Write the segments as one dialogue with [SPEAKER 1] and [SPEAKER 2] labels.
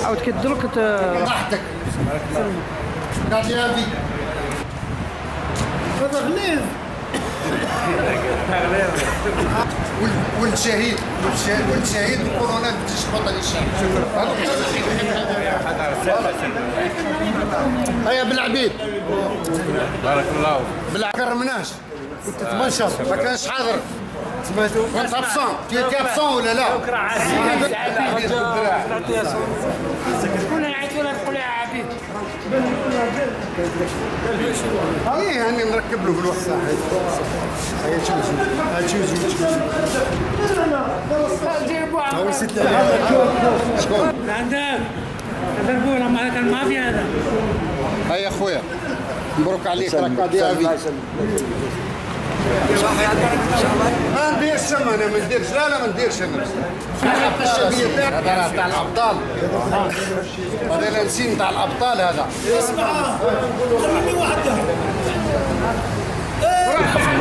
[SPEAKER 1] عاود كيدلك
[SPEAKER 2] راحتك. قال لي هذه هذا غليظ. والشهيد الكورونا تشبط على الشهيد. هيا بالعبيد.
[SPEAKER 3] بارك الله.
[SPEAKER 2] بالعكس كرمناش. كنت تبشر ما كانش حاضر. سمعتوا؟ كنت ابسون، كنت ابسون ولا لا؟
[SPEAKER 1] شكون يعيطوا لك تقول يا عبيد؟
[SPEAKER 2] هاي هاني نركب له في الوقت صاحي. هاي تشوز. هاو ست شكون؟
[SPEAKER 1] عندك هذا البوله مالك المافيا هذا.
[SPEAKER 2] هاي يا خويا مبروك عليك راك قاضي ابي. ما نديرش انا ما نديرش لا ما نديرش انا حتى الشبيه تاعك هذا تاع الابطال. هذا الانسين تاع الابطال هذا. اسمع خلي وحده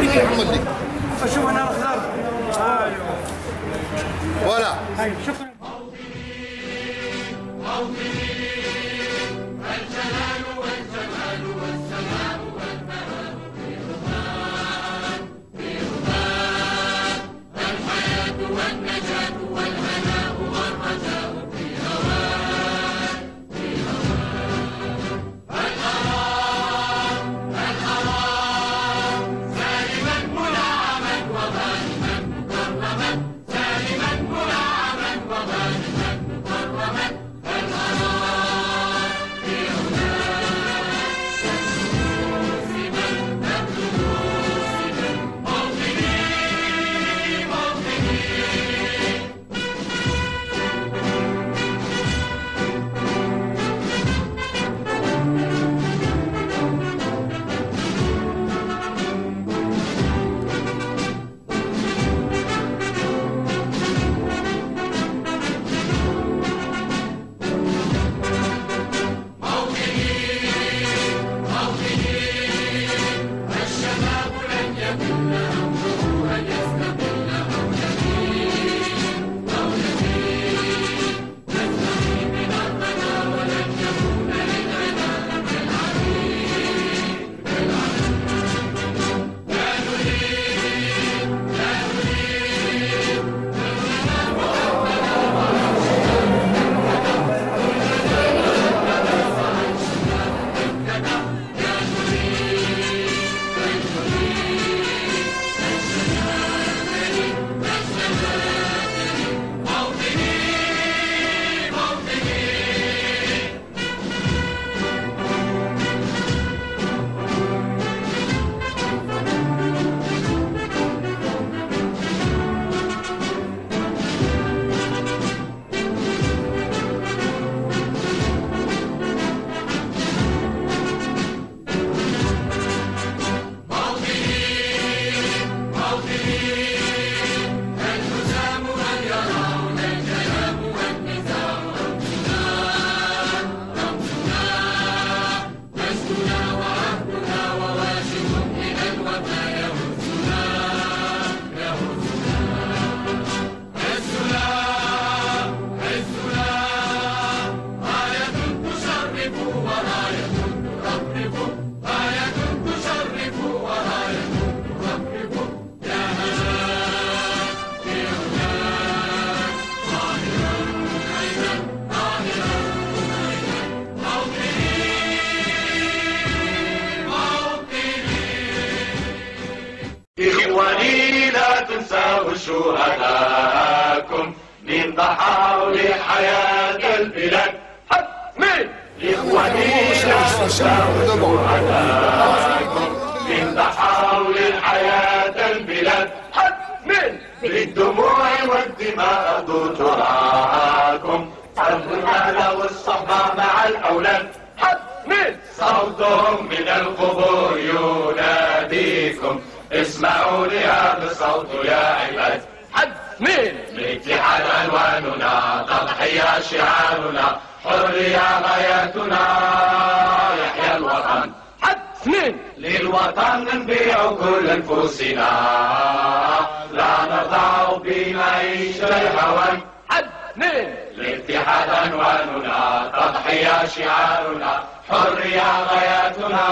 [SPEAKER 2] محمد
[SPEAKER 1] شوف انا الخضر.
[SPEAKER 2] ولا
[SPEAKER 1] شكرا.
[SPEAKER 4] إخواني لا تنسوا شهداءكم من ضحوا لحياة البلاد. مين؟ إخواني لا تنسوا شهداءكم من ضحوا لحياة البلاد. مين؟ بالدموع والدماء تراكم حرب الأهل والصحبة مع الأولاد. مين؟ صوتهم من القبور يناديكم اسمعوا لهذا الصوت يا عباد. مين؟ الاتحاد عنواننا تضحية شعارنا حرية غايتنا يحيى الوطن. مين؟ للوطن نبيع كل انفسنا لا نرضى بمعيشة الهوان. مين؟ اتحاد عنواننا، تضحية شعارنا، حرية غاياتنا،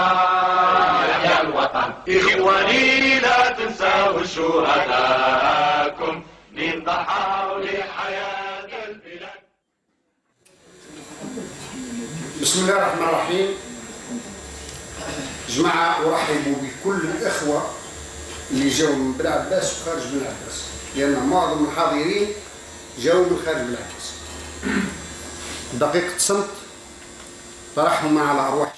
[SPEAKER 4] يحيى الوطن. إخواني لا تنسوا شهداءكم من ضحوا لحياة البلاد.
[SPEAKER 2] بسم الله الرحمن الرحيم. جماعة أرحب بكل الإخوة اللي جاوا من بن عباس وخارج بن عباس، لأن معظم الحاضرين جاوا من خارج بن عباس. دقيقة صمت ترحم على أرواح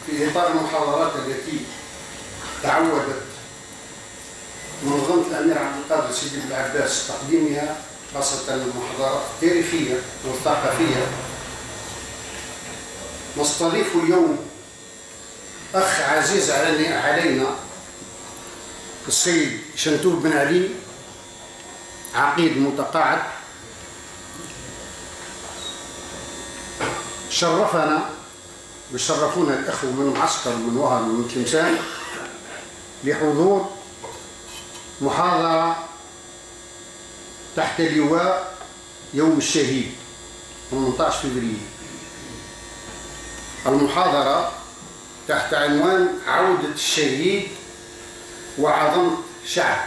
[SPEAKER 2] في إطار المحاضرات التي تعودت منظمة الأمير عبد القادر سيدي بن عباس تقديمها، خاصة المحاضرات التاريخية والثقافية، نستضيف اليوم أخ عزيز علينا السيد شنتوب بن علي، عقيد متقاعد، شرفنا وشرفونا الأخوة من معسكر من وهر ومن تلمسان لحضور محاضرة تحت لواء يوم الشهيد 18 فبراير. المحاضرة تحت عنوان عودة الشهيد وعظمة شعب.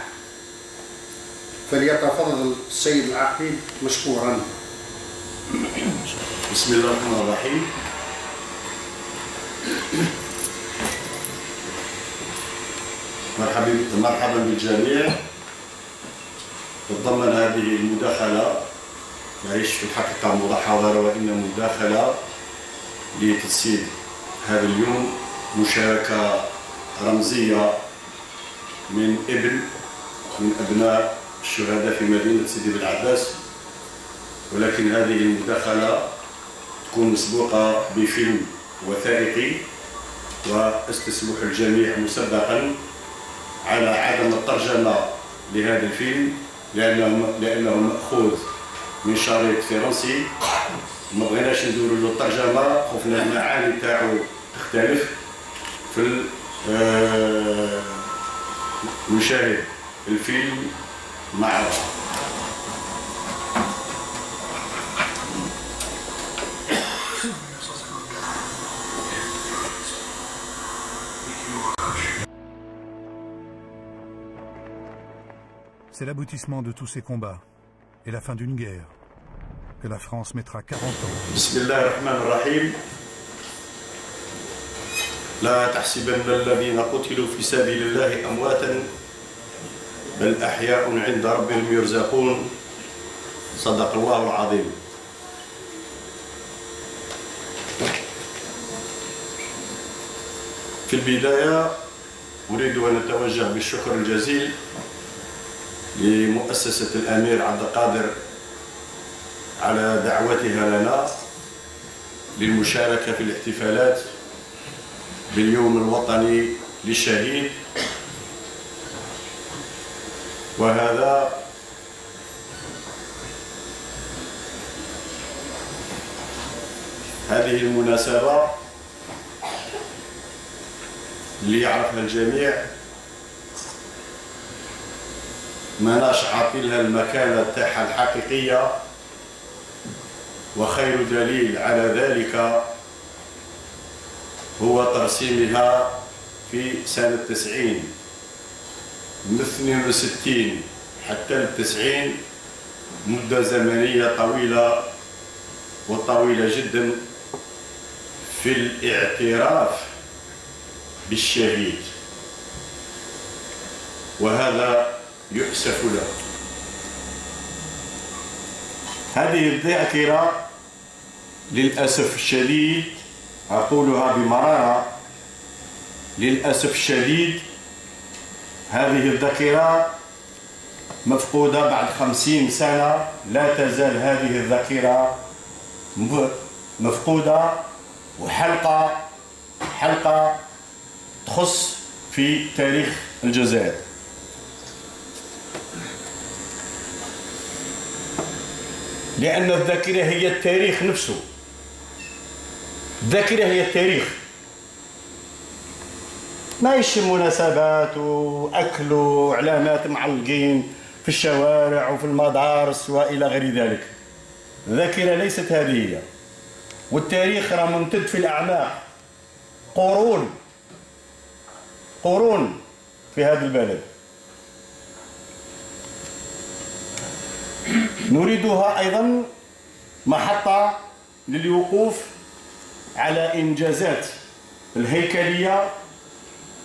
[SPEAKER 2] فليتفضل السيد العقيد مشكورا.
[SPEAKER 5] بسم الله الرحمن الرحيم. مرحبا بالجميع. تتضمن هذه المداخلة، معيش في الحقيقة محاضرة وإن مداخلة لتجسيد هذا اليوم، مشاركة رمزية من أبناء الشهداء في مدينة سيدي بن عباس، ولكن هذه المداخلة تكون مسبوقة بفيلم وثائقي، واستسمح الجميع مسبقا على عدم الترجمة لهذا الفيلم لأنه مأخوذ من شريط فرنسي، ما بغيناش نديروا له الترجمة، خفنا المعاني تاعو تختلف في نشاهد الفيلم مع
[SPEAKER 6] C'est l'aboutissement de tous ces combats et la fin d'une guerre que la France mettra 40 ans.
[SPEAKER 5] بسم الله الرحمن الرحيم. لا تحسبن الذين قتلوا في سبيل الله أمواتا بل أحياء عند ربهم يرزقون. صدق الله العظيم. في البداية أريد أن أتوجه بالشكر الجزيل لمؤسسة الأمير عبد القادر على دعوتها لنا للمشاركة في الاحتفالات باليوم الوطني للشهيد، وهذا هذه المناسبة اللي يعرفها الجميع ماناش عاطيلها المكانة تاعها الحقيقية، وخير دليل على ذلك هو ترسيمها في سنة 90 من 62 حتى 90 مدة زمنية طويلة وطويلة جدا في الاعتراف بالشهيد، وهذا يؤسف له. هذه الذاكرة للأسف الشديد، أقولها بمرارة، للأسف الشديد هذه الذاكرة مفقودة بعد 50 سنة. لا تزال هذه الذاكرة مفقودة، وحلقة تخص في تاريخ الجزائر. لأن الذاكرة هي التاريخ نفسه. الذاكرة هي التاريخ، ماهيش مناسبات وأكل وعلامات معلقين في الشوارع وفي المدارس وإلى غير ذلك. الذاكرة ليست هذه هي. والتاريخ راه ممتد في الأعماق، قرون في هذا البلد. نريدها أيضا محطة للوقوف على إنجازات الهيكلية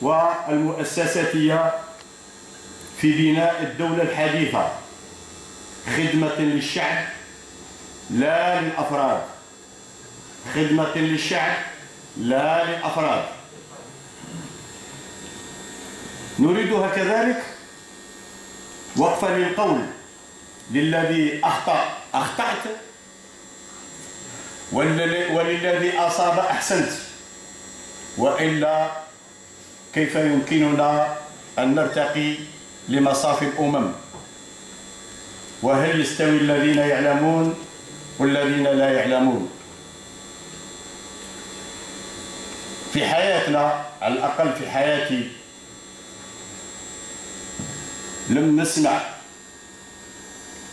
[SPEAKER 5] والمؤسساتية في بناء الدولة الحديثة، خدمة للشعب لا للأفراد، خدمة للشعب لا للأفراد. نريدها كذلك وقفا للقول للذي أخطأت، وللذي أصاب أحسنت، وإلا كيف يمكننا أن نرتقي لمصاف الأمم؟ وهل يستوي الذين يعلمون والذين لا يعلمون؟ في حياتنا، على الأقل في حياتي، لم نسمع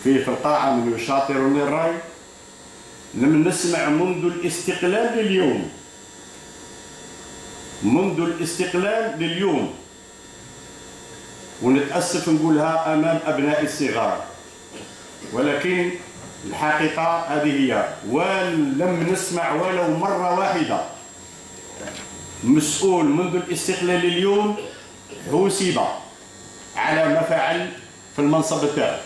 [SPEAKER 5] في القاعة من يشاطرني الرأي، لم نسمع منذ الاستقلال لليوم، ونتأسف نقولها أمام أبناء الصغار، ولكن الحقيقة هذه هي. ولم نسمع ولو مرة واحدة مسؤول منذ الاستقلال لليوم حوسب على ما فعل في المنصب تاعه،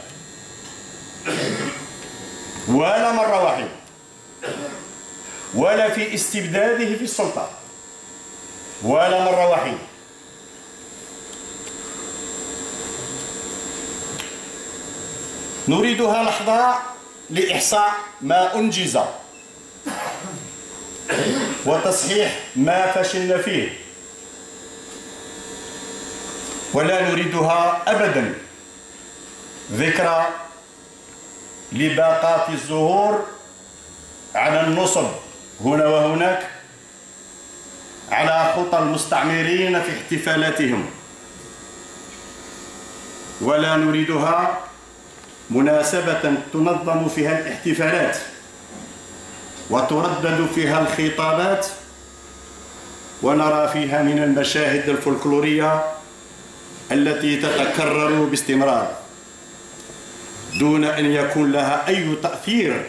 [SPEAKER 5] ولا مرة واحدة، ولا في استبداده في السلطة، ولا مرة واحدة. نريدها لحظة لإحصاء ما أنجز وتصحيح ما فشلنا فيه، ولا نريدها أبدا ذكرى لباقات الزهور على النصب هنا وهناك على خطى المستعمرين في احتفالاتهم، ولا نريدها مناسبة تنظم فيها الاحتفالات وتردد فيها الخطابات ونرى فيها من المشاهد الفولكلورية التي تتكرر باستمرار دون أن يكون لها أي تأثير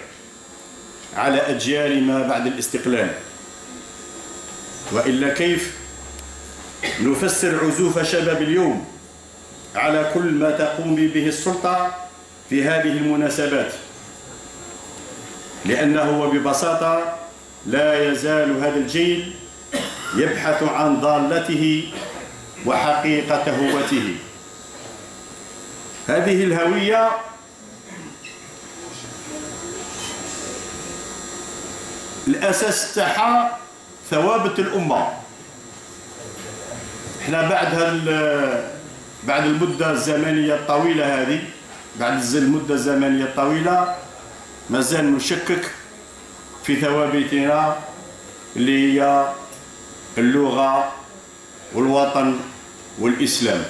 [SPEAKER 5] على أجيال ما بعد الاستقلال. وإلا كيف نفسر عزوف شباب اليوم على كل ما تقوم به السلطة في هذه المناسبات؟ لأنه وببساطة لا يزال هذا الجيل يبحث عن ضالته وحقيقة هوته. هذه الهوية الأساس تاعها ثوابت الأمة. احنا بعد المدة الزمنية الطويلة هذه، بعد المدة الزمنية الطويلة مازال نشكك في ثوابتنا اللي هي اللغة والوطن والإسلام.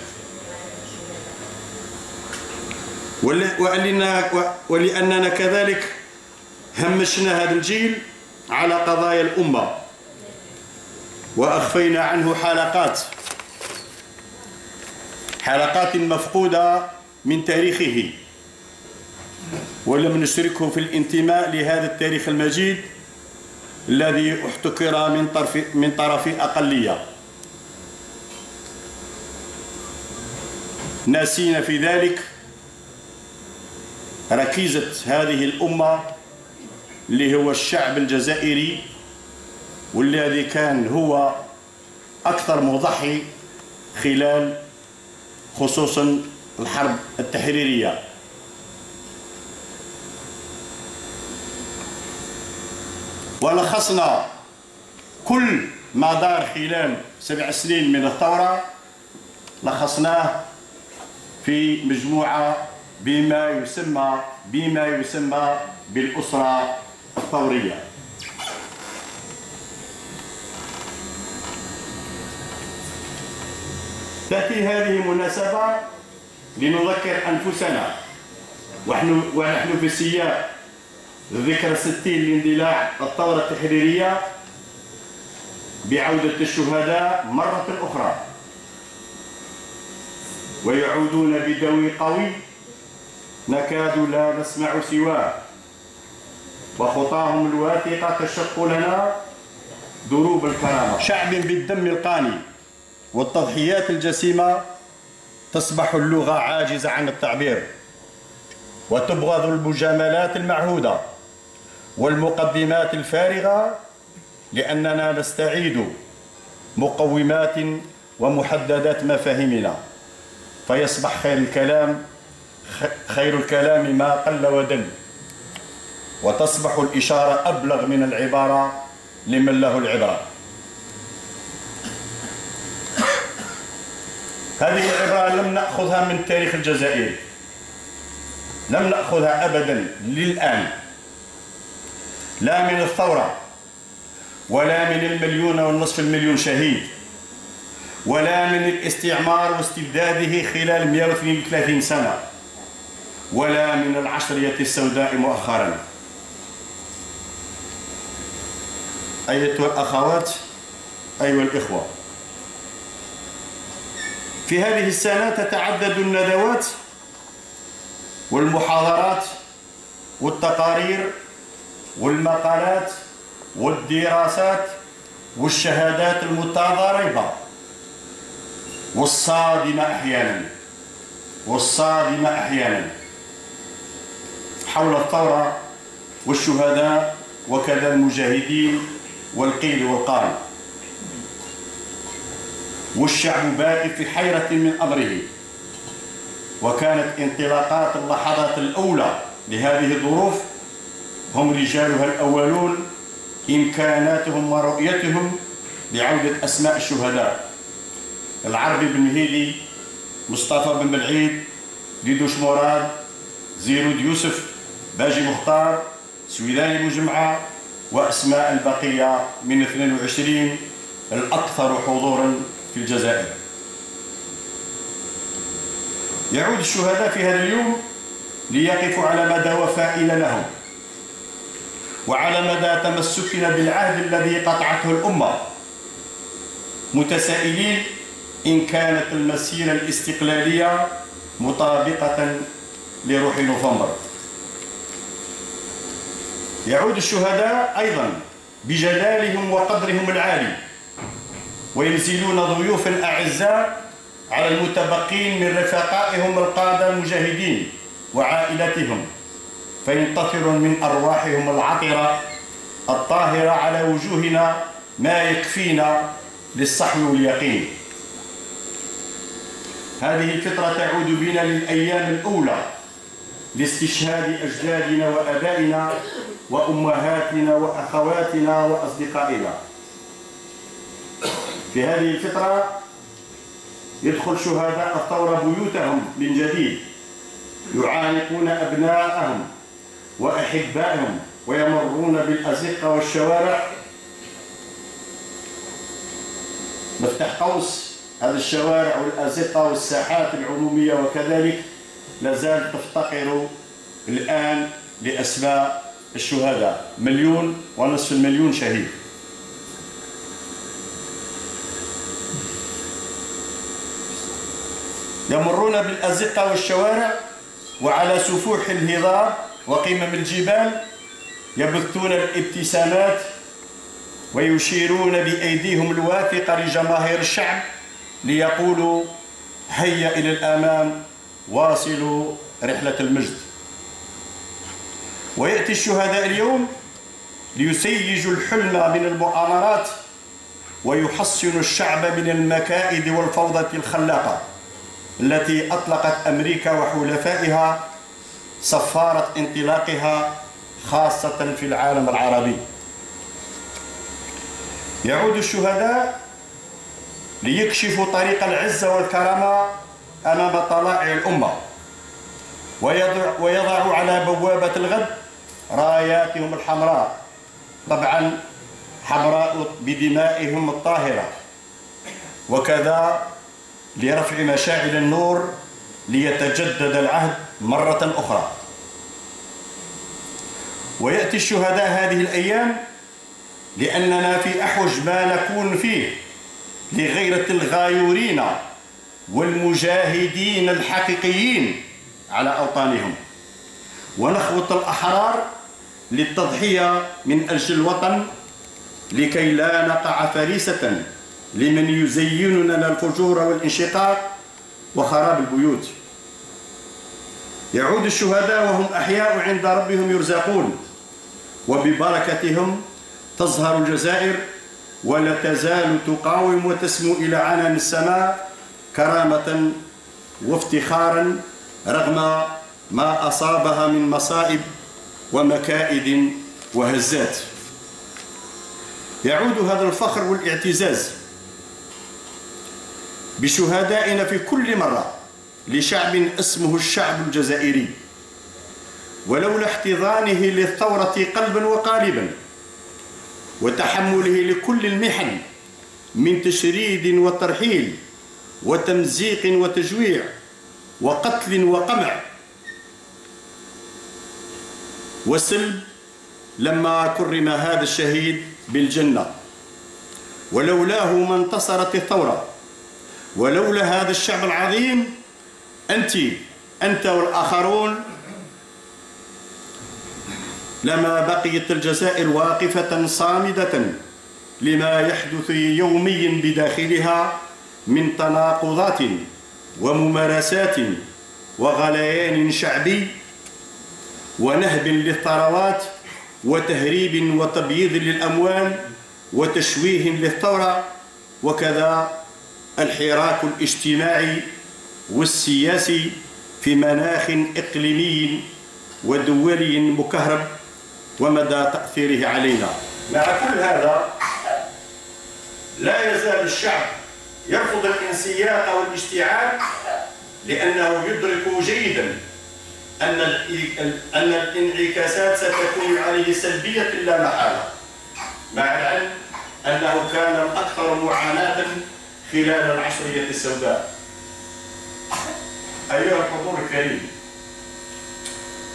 [SPEAKER 5] ولأننا كذلك همشنا هذا الجيل على قضايا الأمة وأخفينا عنه حلقات مفقودة من تاريخه، ولم نشركه في الانتماء لهذا التاريخ المجيد الذي احتكر من طرف أقلية، ناسين في ذلك ركيزة هذه الأمة اللي هو الشعب الجزائري، والذي كان هو أكثر مضحي خلال خصوصا الحرب التحريرية. ولخصنا كل ما دار خلال 7 سنين من الثورة، لخصناه في مجموعة بما يسمى بالأسرة الثورية. تأتي هذه المناسبة لنذكر أنفسنا ونحن في سياق ذكرى 60 لاندلاع الثورة التحريرية بعودة الشهداء مرة أخرى، ويعودون بدوي قوي نكاد لا نسمع سواه، وخطاهم الواثقة تشق لنا دروب الكرامة. شعب بالدم القاني والتضحيات الجسيمة تصبح اللغة عاجزة عن التعبير، وتبغض المجاملات المعهودة والمقدمات الفارغة، لأننا نستعيد مقومات ومحددات مفاهيمنا، فيصبح خير الكلام ما قل ودل، وتصبح الإشارة أبلغ من العبارة لمن له العبرة. هذه العبارة لم نأخذها من التاريخ الجزائري، لم نأخذها أبدا للآن، لا من الثورة، ولا من 1.5 مليون شهيد، ولا من الاستعمار واستبداده خلال 132 سنة، ولا من العشرية السوداء مؤخرا. أيتها الأخوات، أيها الإخوة، في هذه السنة تتعدد الندوات والمحاضرات والتقارير والمقالات والدراسات والشهادات المتضاربة والصادمة أحيانا حول الثورة والشهداء وكذا المجاهدين والقيل والقال، والشعب بائت في حيرة من أمره. وكانت انطلاقات اللحظات الأولى لهذه الظروف هم رجالها الأولون إمكاناتهم ورؤيتهم بعودة أسماء الشهداء: العربي بن مهيدي، مصطفى بن بالعيد، ديدوش مراد، زيرود يوسف، باجي مختار، سويداني بوجمعة، وأسماء البقية من 22 الأكثر حضورا في الجزائر. يعود الشهداء في هذا اليوم ليقفوا على مدى وفائنا لهم، وعلى مدى تمسكنا بالعهد الذي قطعته الأمة، متسائلين إن كانت المسيرة الاستقلالية مطابقة لروح نوفمبر. يعود الشهداء أيضا بجلالهم وقدرهم العالي، وينزلون ضيوفا أعزاء على المتبقين من رفقائهم القادة المجاهدين وعائلتهم، فينتثر من أرواحهم العطرة الطاهرة على وجوهنا ما يكفينا للصحو واليقين. هذه الفترة تعود بنا للأيام الأولى لاستشهاد أجدادنا وآبائنا وأمهاتنا وأخواتنا وأصدقائنا. في هذه الفترة يدخل شهداء الثورة بيوتهم من جديد، يعانقون أبناءهم وأحبائهم ويمرون بالأزقة والشوارع. مفتاح قوس هذه الشوارع والأزقة والساحات العمومية وكذلك لازال تفتقر الآن لأسماء الشهداء، 1.5 مليون شهيد. يمرون بالأزقة والشوارع وعلى سفوح الهضاب وقمم الجبال، يبثون الابتسامات ويشيرون بأيديهم الواثقة لجماهير الشعب ليقولوا هيا إلى الأمام، واصلوا رحلة المجد. ويأتي الشهداء اليوم ليسيجوا الحلم من المؤامرات ويحصنوا الشعب من المكائد والفوضى الخلاقة التي أطلقت أمريكا وحلفائها صفارة انطلاقها خاصة في العالم العربي. يعود الشهداء ليكشفوا طريق العزة والكرامة أمام طلائع الأمة، ويضعوا على بوابة الغد راياتهم الحمراء، طبعا حمراء بدمائهم الطاهرة، وكذا لرفع مشاعل النور ليتجدد العهد مرة أخرى. ويأتي الشهداء هذه الأيام لأننا في أحوج ما نكون فيه لغيرة الغايورين والمجاهدين الحقيقيين على أوطانهم، ونخوة الأحرار للتضحية من أجل الوطن لكي لا نقع فريسة لمن يزين لنا الفجور والانشقاق وخراب البيوت. يعود الشهداء وهم أحياء عند ربهم يرزقون، وببركتهم تزهر الجزائر ولا تزال تقاوم وتسمو إلى عنان السماء كرامة وافتخارا رغم ما أصابها من مصائب ومكائد وهزات. يعود هذا الفخر والاعتزاز بشهدائنا في كل مرة لشعب اسمه الشعب الجزائري، ولولا احتضانه للثورة قلبا وقالبا وتحمله لكل المحن من تشريد وترحيل وتمزيق وتجويع وقتل وقمع وسلب، لما كرم هذا الشهيد بالجنة. ولولاه ما انتصرت الثورة، ولولا هذا الشعب العظيم أنت والآخرون لما بقيت الجزائر واقفة صامدة لما يحدث يوميا بداخلها من تناقضات وممارسات وغليان شعبي ونهب للثروات وتهريب وتبييض للأموال وتشويه للثورة، وكذا الحراك الاجتماعي والسياسي في مناخ إقليمي ودولي مكهرب ومدى تأثيره علينا. مع كل هذا لا يزال الشعب يرفض الانسياق والاشتعال، لأنه يدرك جيدا أن الانعكاسات ستكون عليه سلبية لا محالة، مع العلم أنه كان الأكثر معاناة خلال العصرية السوداء. أيها الحضور الكريم،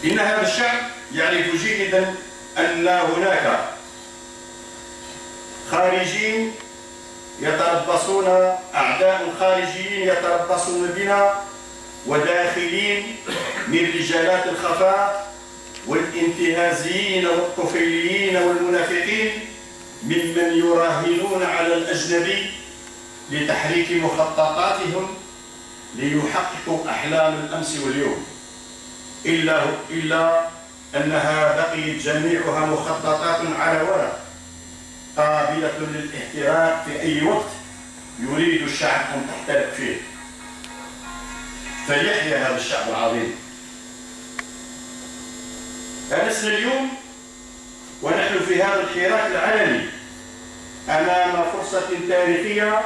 [SPEAKER 5] إن هذا الشعب يعرف جيدا أن هناك خارجين يتربصون، أعداء خارجيين يتربصون بنا، وداخلين من رجالات الخفاء والانتهازيين والطفيليين والمنافقين ممن يراهنون على الأجنبي لتحريك مخططاتهم ليحققوا أحلام الأمس واليوم، إلا أنها بقيت جميعها مخططات على ورق قابلة للاحتراق في أي وقت يريد الشعب أن تحترق فيه. فليحيى هذا الشعب العظيم. أنسنا اليوم ونحن في هذا الحراك العالمي أمام فرصة تاريخية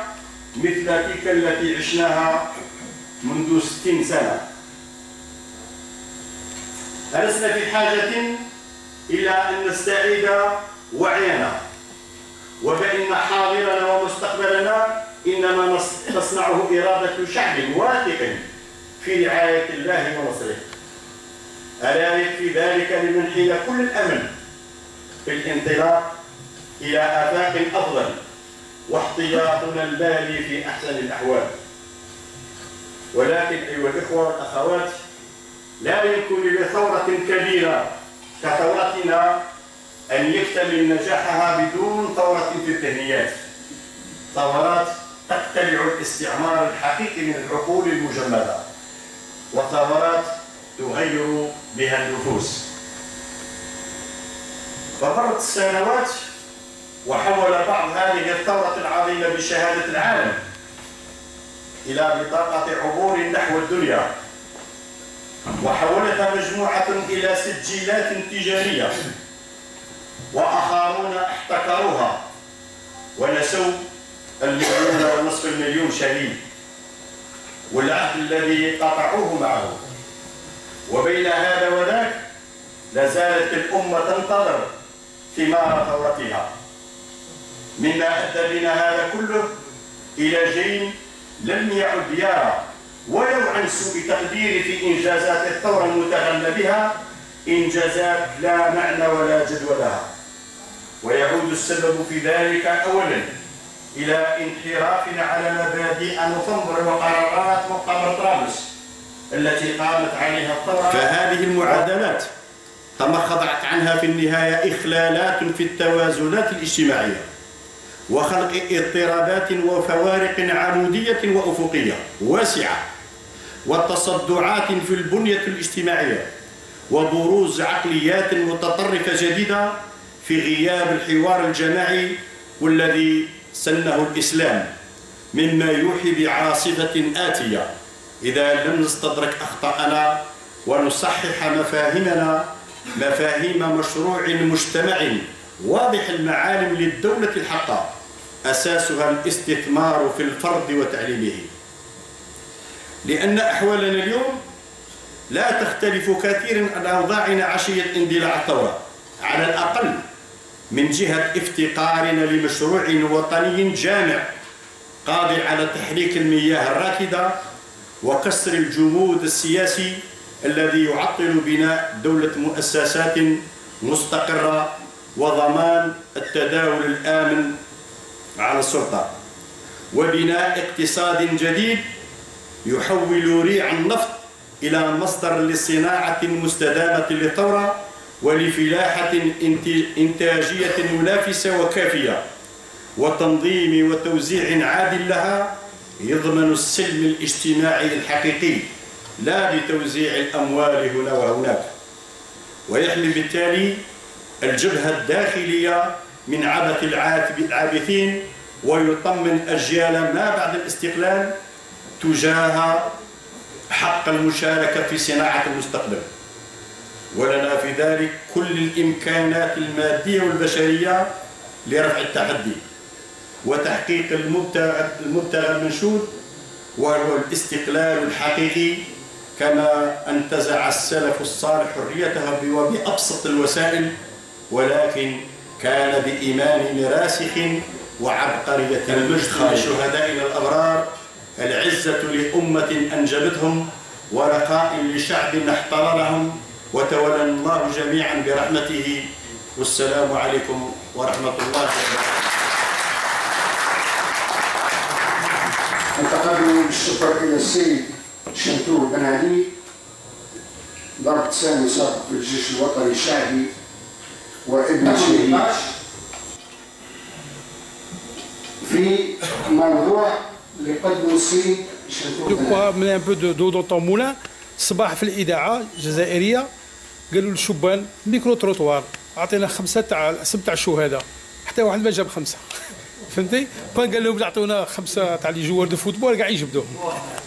[SPEAKER 5] مثل تلك التي عشناها منذ 60 سنة. ألسنا في حاجة إلى أن نستعيد وعينا، وبأن حاضرنا ومستقبلنا إنما تصنعه إرادة شعب واثق في رعاية الله ونصره. ألا يكفي ذلك لمنحنا كل الأمل في الانطلاق إلى آفاق أفضل واحتياطنا البالي في أحسن الأحوال. ولكن أيها الإخوة والأخوات، لا يمكن لثورة كبيرة كثورتنا أن يكتمل نجاحها بدون ثورة في الذهنيات. ثورات تقتلع الاستعمار الحقيقي من العقول المجمدة، وثورات تغير بها النفوس. فمرت السنوات وحول بعض هذه الثورة العظيمة بشهادة العالم إلى بطاقة عبور نحو الدنيا، وحولتها مجموعة إلى سجلات تجارية، وآخرون احتكروها ونسوا المليون ونصف المليون شهيد والعهد الذي قطعوه معه. وبين هذا وذاك لا زالت الأمة تنتظر ثمار ثورتها، مما أدى بنا هذا كله إلى جيل لم يعد يرى ولو عن سوء تقدير في إنجازات الثورة المتغنى بها إنجازات لا معنى ولا جدوى لها. ويعود السبب في ذلك أولا إلى انحرافنا على مبادئ نوفمبر وقرارات مؤتمر طرابلس التي قامت عليها الثورة. فهذه المعادلات تمخضعت عنها في النهاية إخلالات في التوازنات الاجتماعية، وخلق اضطرابات وفوارق عمودية وأفقية واسعة، وتصدعات في البنية الاجتماعية، وبروز عقليات متطرفة جديدة في غياب الحوار الجماعي والذي سنه الإسلام، مما يوحي بعاصفة آتية إذا لم نستدرك أخطاءنا ونصحح مفاهيمنا مفاهيم مشروع مجتمع واضح المعالم للدولة الحقة أساسها الاستثمار في الفرد وتعليمه. لأن أحوالنا اليوم لا تختلف كثيرا عن أوضاعنا عشية اندلاع الثورة، على الأقل من جهة افتقارنا لمشروع وطني جامع قادر على تحريك المياه الراكدة وكسر الجمود السياسي الذي يعطل بناء دولة مؤسسات مستقرة وضمان التداول الآمن على السلطة، وبناء اقتصاد جديد يحول ريع النفط إلى مصدر للصناعة المستدامة للثورة ولفلاحة إنتاجية منافسة وكافية، وتنظيم وتوزيع عادل لها يضمن السلم الاجتماعي الحقيقي لا بتوزيع الأموال هنا وهناك، ويحمي بالتالي الجبهة الداخلية من عبث العابثين، ويطمن أجيال ما بعد الاستقلال تجاه حق المشاركة في صناعة المستقبل. ولنا في ذلك كل الإمكانات المادية والبشرية لرفع التحدي وتحقيق المبتغى المنشود، وهو الاستقلال الحقيقي كما انتزع السلف الصالح حريتها وبأبسط الوسائل، ولكن كان بإيمان راسخ وعبقرية. المجد لشهدائنا الأبرار، العزة لأمة أنجبتهم، ورخاء لشعب احتضنهم، وتولى الله جميعا برحمته. والسلام عليكم ورحمة الله وبركاته.
[SPEAKER 2] انتقل بالشكر إلى السيد شنتور بن علي، ضابط سامي سابق في الجيش الوطني الشعبي وابن شهيد، في موضوع اللي قدمه السيد شنتور بن علي.
[SPEAKER 1] من ان بو دو دون طون مولان. الصباح في الاذاعه الجزائريه قالوا للشبان ميكرو تروطوار، عطينا 5 تاع الاسم تاع الشهداء، حتى واحد ما جاب 5 فهمتي؟ قال لهم عطونا 5 تاع لي جوار دو فوتبول كاع يجبدوهم.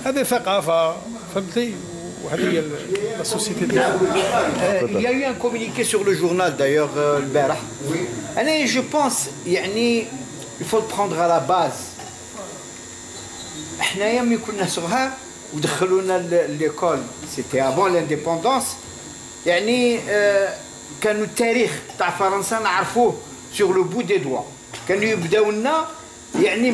[SPEAKER 1] هذه ثقافه فهمتي، وهذه هي لا سوسيتي ديالنا.
[SPEAKER 7] Il y a eu un communiqué sur le journal d'ailleurs البارح. أنا je pense يعني il faut le prendre à la base. إحنا يوم كنا صغار ودخلونا ليكول سيتي افون لانديبوندونس، يعني كانوا التاريخ تاع فرنسا نعرفوه سور لو بو دي دوا، كانوا يبداو لنا يعني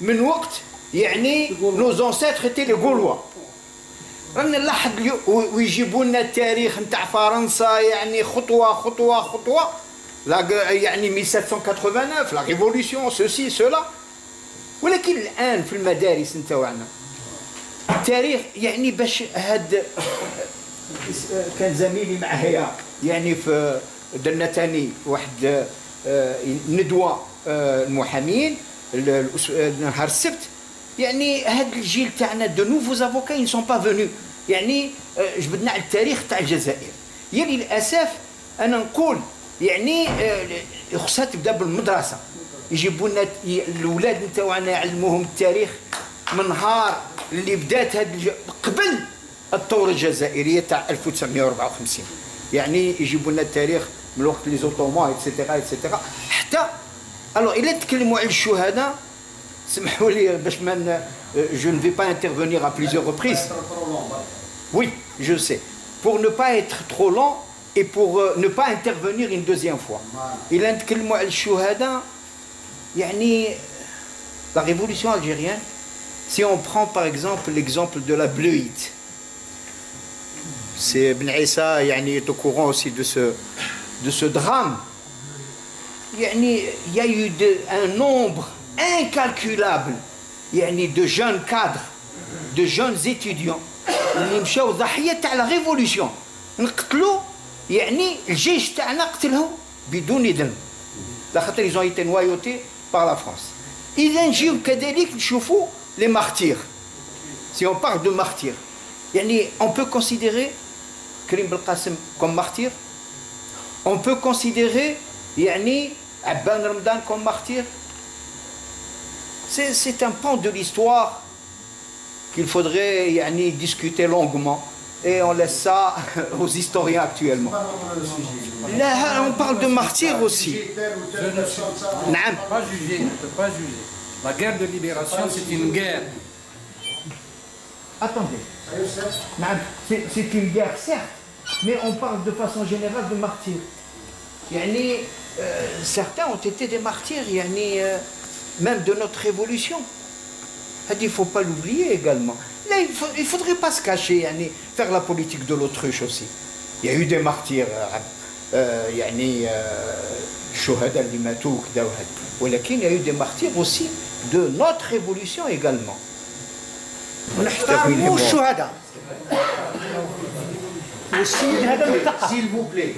[SPEAKER 7] من وقت يعني نو زونسيتر تي لي غولوا. رانا نلاحظ ويجيبوا لنا التاريخ نتاع فرنسا يعني خطوه خطوه خطوه، يعني 1789 لا ريفولوسيون سوسي سولا. ولكن الان في المدارس نتاعنا التاريخ يعني باش هاد كان زميلي معايا يعني في درنا تاني واحد ندوه المحامين نهار السبت. يعني هاد الجيل تاعنا دو نوفوز افوكا ils sont pas venus. يعني جبدنا على التاريخ تاع الجزائر. يعني للاسف انا نقول يعني خصها تبدا بالمدرسه، يجيبوا لنا الاولاد نتاعنا يعلموهم التاريخ من نهار اللي بدات قبل الثوره الجزائريه تاع 1954. يعني يجيبوا لنا التاريخ من وقت لي زوتومان ايتترا حتى الو. الا تكلموا على الشهداء سمحوا لي باش ما je ne vais pas intervenir à plusieurs reprises. Oui, je sais. Pour ne pas être trop lent et pour ne pas intervenir une deuxième fois. إلا نتكلموا على الشهداء يعني la révolution algérienne, si on prend par exemple l'exemple de la Bleuite, c'est Ben Issa يعني est au courant aussi de ce drame. يعني il y a eu un nombre incalculable يعني de jeunes cadres, de jeunes étudiants اللي مشاو ضحيه تاع لا ريفولوسيون، نقتلوا يعني الجيش تاعنا قتلهم بدون ذنب لخاطر ils ont été noyautés par la France. اذا نجيو كذلك نشوفوا les martyrs. Si on parle de martyrs يعني on peut considérer كريم بالقاسم comme martyr, on peut considérer يعني عبان رمضان comme martyr. C'est un pan de l'histoire qu'il faudrait يعني discuter longuement et on laisse ça aux historiens actuellement. Là, on parle de martyrs aussi.
[SPEAKER 3] Je ne peux pas juger, je ne peux pas juger. La guerre de libération, c'est une guerre.
[SPEAKER 7] Attendez. C'est une guerre, certes, mais on parle de façon générale de martyrs. يعني certains ont été des martyrs يعني même de notre révolution. Il ne faut pas l'oublier également. Là, il ne faudrait pas se cacher, yani, faire la politique de l'autruche aussi. Il y a eu des martyrs, يعني الشهداء اللي ماتوا وكذا وهذا. ولكن il y a eu des martyrs aussi de notre révolution également.
[SPEAKER 8] نحترموا الشهداء. والسيد هذا مثقف.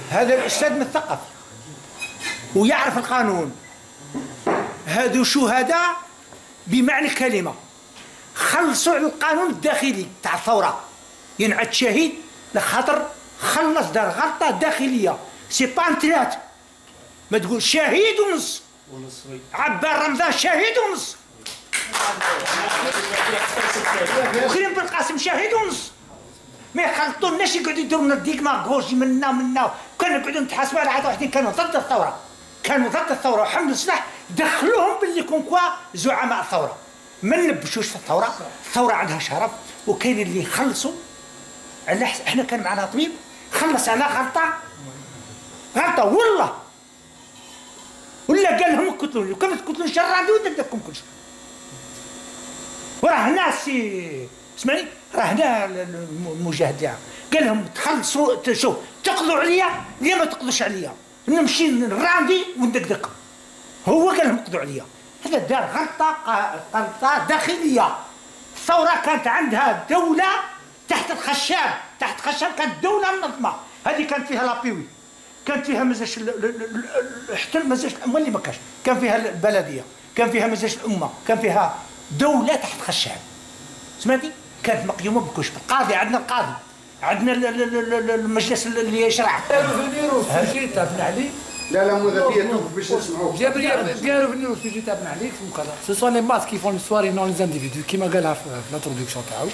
[SPEAKER 8] هذا الأستاذ مثقف ويعرف القانون. هذو شهداء بمعنى الكلمة، خلصوا على القانون الداخلي تاع الثورة. ينعد شهيد لخاطر خلص دار غلطة داخلية. سي با انترات ما تقول شهيد ونص. عبان رمضان شهيد ونص. وكريم بالقاسم شهيد ونص. ما يخلطوناش يقعدوا يديروا لنا الديكماغوجي منا كانوا يقعدوا نتحاسبوا على عاد واحدين كانوا ضد الثورة. كانوا ضد الثورة وحملوا السلاح دخلوهم باللي كون كوا زعماء الثورة. ما نبشوش في الثورة، الثورة عندها شرف وكاين اللي يخلصوا على احنا كان معنا طبيب خلص على غلطة والله ولا قال لهم قتلوني وكم تقتلون شر عندي ودكم كل شيء. وراه هنا اسمعني راه هنا المجاهد قال لهم تخلصوا شوف تقضوا عليا ليه ما تقضوش عليا نمشي نراندي وندقدق. هو قال لهم قضوا عليا. هذا دار غلطة داخلية. الثورة كانت عندها دولة تحت الخشاب، تحت خشاب كانت دولة منظمة. هذه كانت فيها لابيوي، كان فيها مزاج حتى مزاج الأمة اللي ما كانش، كان فيها البلدية، كان فيها مزاج الأمة، كان فيها دولة تحت خشاب. سمعتي؟ كانت مقيومة بكلش. القاضي عندنا القاضي، عندنا المجلس اللي يشرع.
[SPEAKER 9] السجل تاع بن علي
[SPEAKER 2] لا ماذا فيها توقف باش نسمعوك.
[SPEAKER 9] bien revenir au sujet تاع بن علي في كذا. Ce sont les masses qui font l'histoire et non les individus كيما قالها في الانترودكسيون تاعو.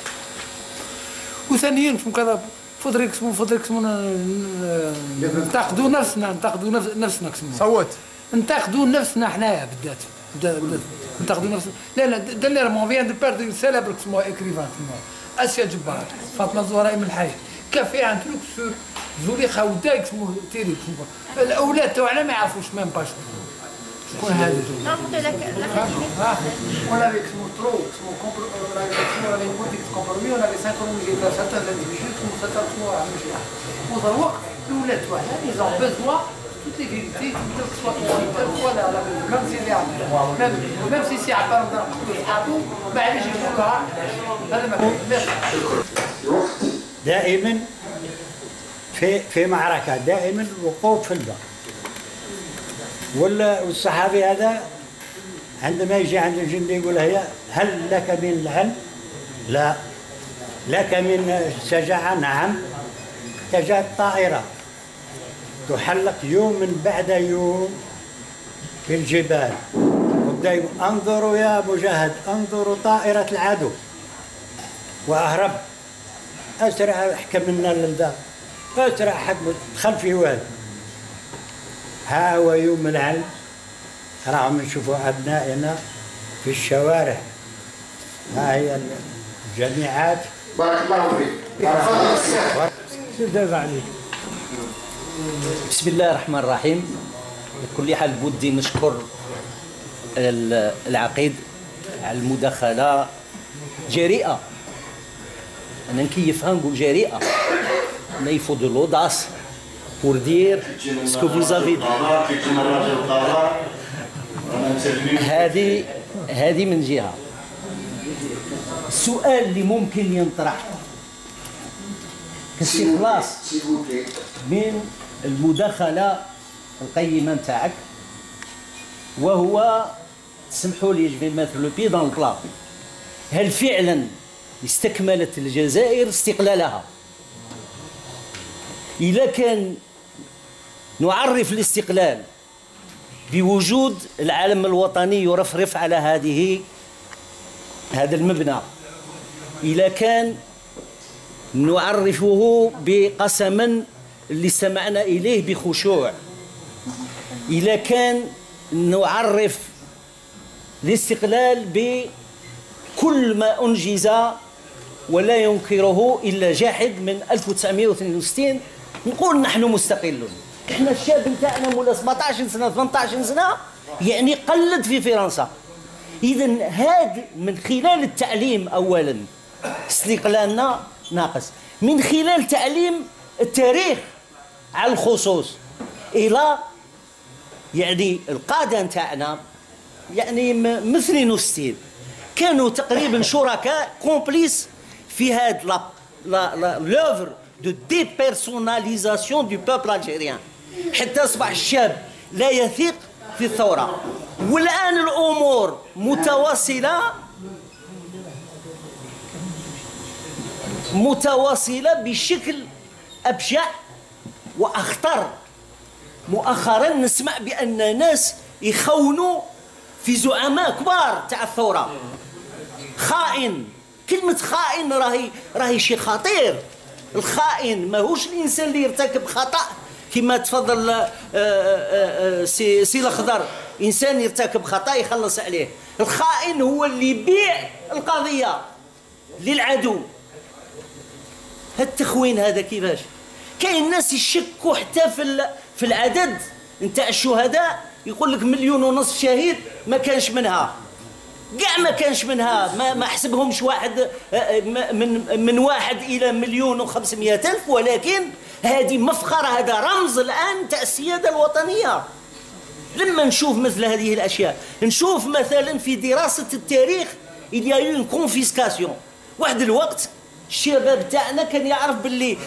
[SPEAKER 9] وثانيا في كذا فضريك اسمه ننتقدوا نفسنا كسمو.
[SPEAKER 3] صوت.
[SPEAKER 9] ننتقدوا نفسنا حنايا بالذات. ننتقدوا نفسنا. لا dernièrement on vient de perdre une célèbre écrivain اسيا جبار فاطمه الزهراء من الحي. كان فيها ان تروك سور زوليخا وداك اسمه تيري. الاولاد تاعنا ما يعرفوش ميم باش شكون هذا.
[SPEAKER 8] On avait trop, on avait une politique de compromis, on avait synchronisé certains individus qui nous s'attendent à un. Pour savoir que les Touaregs, ils ont besoin
[SPEAKER 9] toutes les vérités, que ce soit voilà, même si même si c'est عبارة عن معليش يقولها هذا ما
[SPEAKER 10] دائما في معركة دائما الوقوف في الباب. والصحابي هذا عندما يجي عند الجندي يقول هل لك من العلم؟ لا. لك من شجاعة؟ نعم. اتجهت طائرة تحلق يوم من بعد يوم في الجبال وبدا انظروا يا مجاهد، انظروا طائرة العدو، وأهرب أسرع حكم لنا للدار، أسرع حكم دخل في واد. ها هو يوم العلم راهم نشوفوا أبنائنا في الشوارع، ها هي الجامعات.
[SPEAKER 2] بارك الله فيك.
[SPEAKER 11] بسم الله الرحمن الرحيم. بكل حال بودي نشكر العقيد على المداخلة جريئة. أنا نكيفها نقول جريئة. Mais il faut de l'audace pour dire ce que vous avez dit. هذه من جهة. السؤال اللي ممكن ينطرح كاستخلاص من المداخلة القيمة نتاعك، وهو تسمحوا لي جو في ميتر لو بي دون البلا، هل فعلا استكملت الجزائر استقلالها؟ إذا كان نعرف الاستقلال بوجود العلم الوطني يرفرف على هذا المبنى، إذا كان نعرفه بقسما اللي استمعنا إليه بخشوع، إذا كان نعرف الاستقلال بكل ما أنجز ولا ينكره إلا جاحد من 1962، نقول نحن مستقلون. احنا الشاب نتاعنا مولا 17 سنة 18 سنة يعني قلد في فرنسا. إذا هذا من خلال التعليم أولا استقلالنا ناقص، من خلال تعليم التاريخ على الخصوص، إلى يعني القادة نتاعنا يعني مثل نوستين كانوا تقريبا شركاء كومبليس في هذا لوفر دو ديبيرسوناليزاسيون دو بوبل الجيريان، حتى أصبح الشاب لا يثق في الثورة. والآن الأمور متواصلة بشكل أبشع وأخطر. مؤخرا نسمع بأن ناس يخونوا في زعماء كبار تاع الثورة. خائن، كلمة خائن راهي شيء خطير. الخائن ماهوش الإنسان اللي يرتكب خطأ كما تفضل سي الأخضر، إنسان يرتكب خطأ يخلص عليه. الخائن هو اللي يبيع القضية للعدو. التخوين هذا كيفاش؟ كاين ناس يشكوا حتى في العدد نتاع الشهداء، يقول لك 1.5 مليون شهيد، ما كانش منها، كاع ما كانش منها، ما حسبهمش واحد من 1 إلى 1,500,000، ولكن هذه مفخرة، هذا رمز الآن تاع السيادة الوطنية. لما نشوف مثل هذه الأشياء، نشوف مثلا في دراسة التاريخ il y a eu une confiscation. واحد الوقت الشباب تاعنا كان يعرف باللي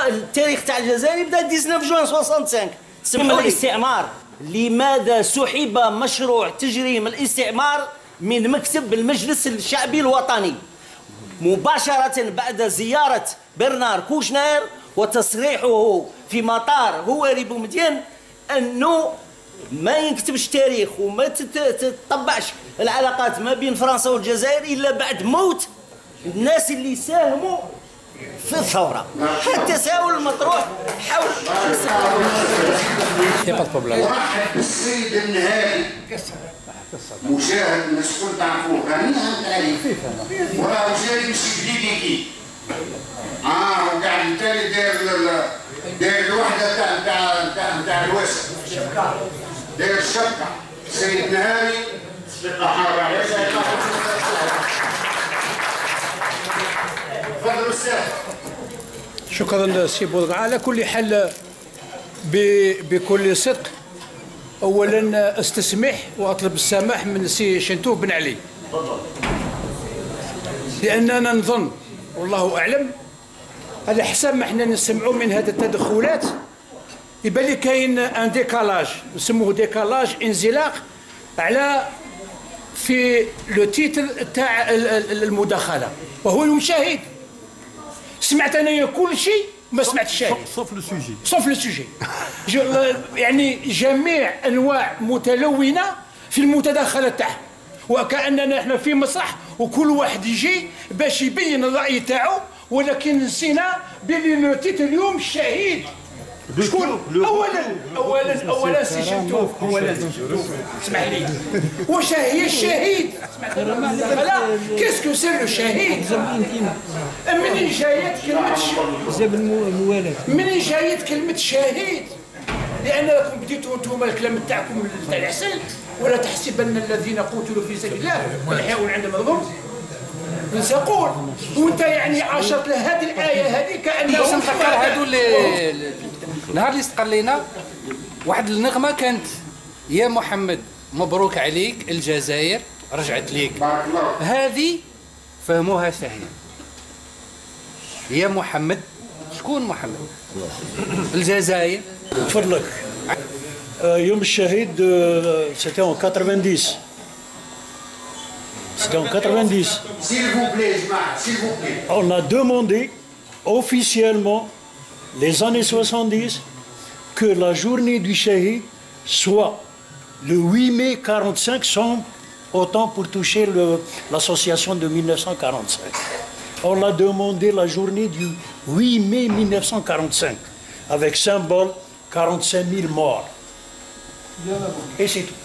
[SPEAKER 11] التاريخ تاع الجزائر بدا 19 جوان 65 سمى الاستعمار. لماذا سحب مشروع تجريم الاستعمار من مكتب المجلس الشعبي الوطني مباشرة بعد زيارة برنار كوشنر وتصريحه في مطار هواري بومدين أنه ما ينكتبش تاريخ وما تطبعش العلاقات ما بين فرنسا والجزائر إلا بعد موت الناس اللي ساهموا في الثورة. التساؤل المطروح حول
[SPEAKER 2] ورحب بالسيد النهائي مشاهد الناس كل تعرفوه غني عن تعريف، وراه جاي يمشي بديديكي وقاعد التالي داير الوحده تاع الواسع، داير الشبكه. سيد نهاري
[SPEAKER 12] شكرا سي بودغا. على كل حال بكل صدق اولا استسمح واطلب السماح من سي شنتوه بن علي، لاننا نظن والله اعلم على حسب ما احنا نسمعوا من هذه التدخلات يبان لي كاين ان ديكالاج، نسموه ديكالاج، انزلاق على في لو تيتر تاع المداخله، وهو المشاهد. سمعت انايا كل شيء ما سمعت الشاهد
[SPEAKER 6] سوف لو سوجي،
[SPEAKER 12] سوف لو سوجي. يعني جميع انواع متلونه في المتداخلات تاعها، وكاننا احنا في مسرح وكل واحد يجي باش يبين الراي تاعو، ولكن نسينا بلي لو تيتر اليوم الشهيد شكون؟ اولا سي شنتوف، اولا اسمح لي، واش هي الشهيد؟ لا كيسكو سي لو شهيد؟ منين جايت كلمه منين جايت كلمه شهيد؟ لانكم بديتوا انتم الكلام تاعكم تاع العسل، ولا تحسبن الذين قتلوا في سبيل الله والحياء عند مظلوم نسقول، وانت يعني عاشرت هذه الايه هذه كانه
[SPEAKER 3] باش نفكر هادو نهار اللي استقلينا واحد النغمه كانت يا محمد مبروك عليك الجزائر رجعت ليك، هذه فهموها سهل. يا محمد شكون محمد؟ الجزائر.
[SPEAKER 10] فضلك يوم الشهيد c'était en 90. C'était en 90.
[SPEAKER 2] S'il vous plaît, جماعة, s'il vous plaît.
[SPEAKER 10] On a demandé officiellement les années 70 que la journée du Shahid soit le 8 mai 45 sans autant pour toucher l'association de 1945. On l'a demandé la journée du 8 mai 1945 avec symbole 45 000 morts. Et c'est tout.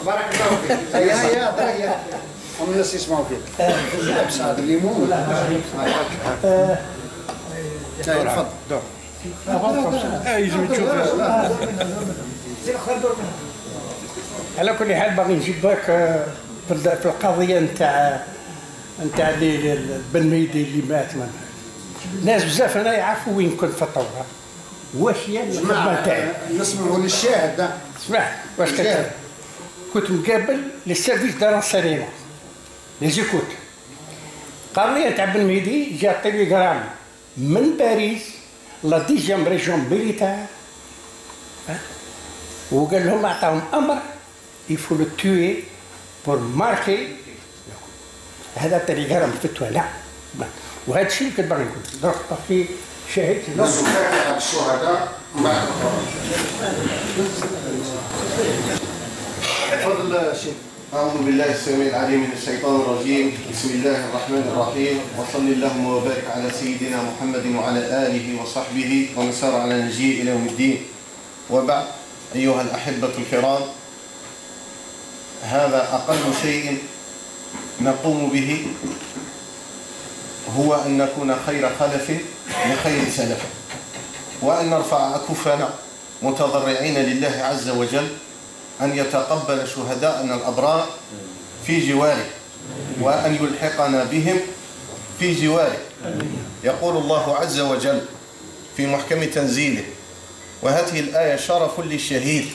[SPEAKER 2] بارك الله فيك. هيا هم الناس يسمعوا فيك. لابس هذا الليمون. تفضل دور.
[SPEAKER 12] يجي تشوف. على كل حال باغي نجيب لك في القضيه نتاع بن ميدي اللي مات من ناس بزاف هنا يعرفوا وين كنت في الثوره، واش هي الخدمه تاعي.
[SPEAKER 2] نسمعوا للشاهد.
[SPEAKER 12] اسمع واش كنت مقابل للسيرفيس دو رانسينيمون لي زيكوت، قال لي تاع بن ميدي جا تيليغرام من باريس لا ديجيام ريجيون ميليتار، وقال لهم عطاهم امر يفو لو توي بور ماركي. هذا تليغرام فتوى لا، وهذا الشيء اللي كنت باغي نقول. دونك في شاهد
[SPEAKER 2] نسمع الشهداء بعد. تفضل شيخ.
[SPEAKER 5] أعوذ بالله السميع العليم من الشيطان الرجيم، بسم الله الرحمن الرحيم، وصل اللهم وبارك على سيدنا محمد وعلى آله وصحبه ومن سار على نهجه إلى يوم الدين. وبعد، أيها الأحبة الكرام، هذا أقل شيء نقوم به هو أن نكون خير خلف لخير سلف، وأن نرفع أكفنا متضرعين لله عز وجل أن يتقبل شهداءنا الأبرار في جواره، وأن يلحقنا بهم في جواره. يقول الله عز وجل في محكم تنزيله، وهذه الآية شرف للشهيد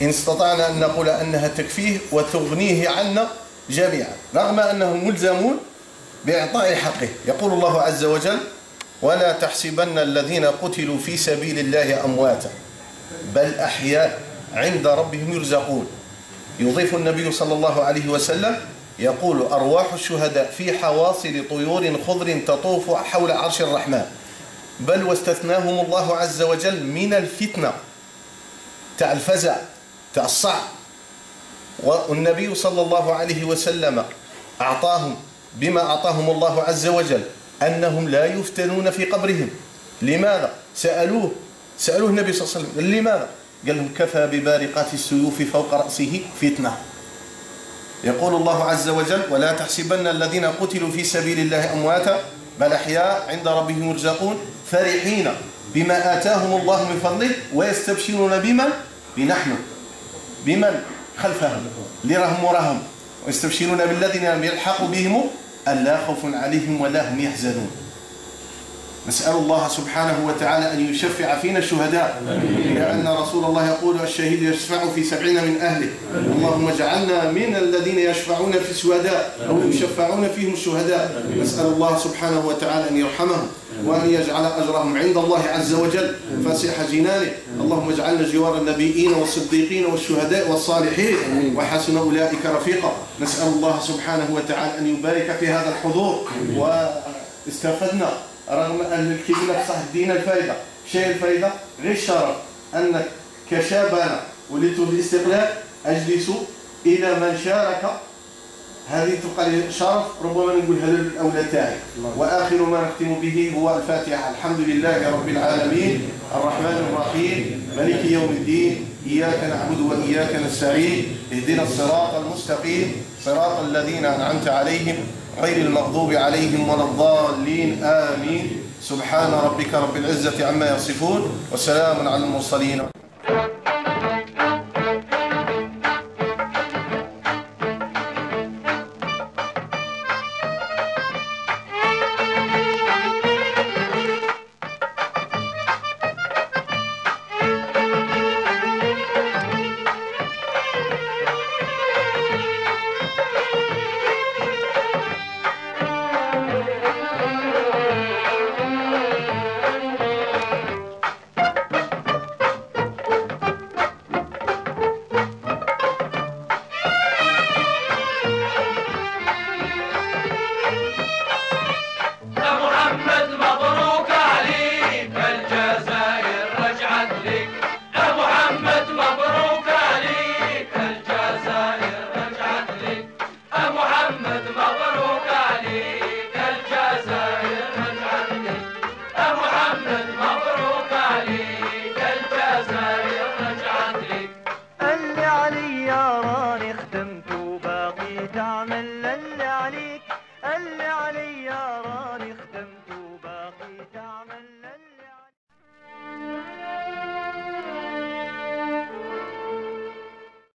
[SPEAKER 5] إن استطعنا أن نقول أنها تكفيه وتغنيه عنا جميعا، رغم أنهم ملزمون بإعطاء حقه. يقول الله عز وجل: ولا تحسبن الذين قتلوا في سبيل الله أمواتا بل أحياء عند ربهم يرزقون. يضيف النبي صلى الله عليه وسلم يقول: أرواح الشهداء في حواصل طيور خضر تطوف حول عرش الرحمن. بل واستثناهم الله عز وجل من الفتنة تاع الفزع تاع الصعب، والنبي صلى الله عليه وسلم أعطاهم بما أعطاهم الله عز وجل أنهم لا يفتنون في قبرهم. لماذا؟ سألوه النبي صلى الله عليه وسلم لماذا؟ قال لهم: كفى ببارقات السيوف فوق رأسه فتنة. يقول الله عز وجل: ولا تحسبن الذين قتلوا في سبيل الله أمواتا بل أحياء عند ربهم يرزقون فرحين بما آتاهم الله من فضله ويستبشرون بمن خلفهم اللي راهم وراهم، ويستبشرون بالذين لم يلحقوا بهم ألا خوف عليهم ولا هم يحزنون. نسأل الله سبحانه وتعالى أن يشفع فينا الشهداء، لأن رسول الله يقول الشهيد يشفع في 70 من أهله. اللهم اجعلنا من الذين يشفعون في الشهداء أو يشفعون فيهم الشهداء. نسأل الله سبحانه وتعالى أن يرحمهم وأن يجعل أجرهم عند الله عز وجل فاسح جنانه. اللهم اجعلنا جوار النبيين والصديقين والشهداء والصالحين وحسن أولئك رفيقا. نسأل الله سبحانه وتعالى أن يبارك في هذا الحضور. واستفدنا رغم أن الكلمة بصح دينا الفائدة، شيء الفائدة غير الشرف أنك كشاب أنا ولدت في الاستقلال أجلس إلى من شارك، هذه تبقى لي شرف ربما نقول هذا الأولى تاعي. وآخر ما نختم به هو الفاتحة. الحمد لله رب العالمين الرحمن الرحيم مالك يوم الدين إياك نعبد وإياك نستعين اهدنا الصراط المستقيم صراط الذين أنعمت عليهم غير المغضوب عليهم ولا الضالين آمين. سبحان ربك رب العزة عما يصفون وسلام على المرسلين.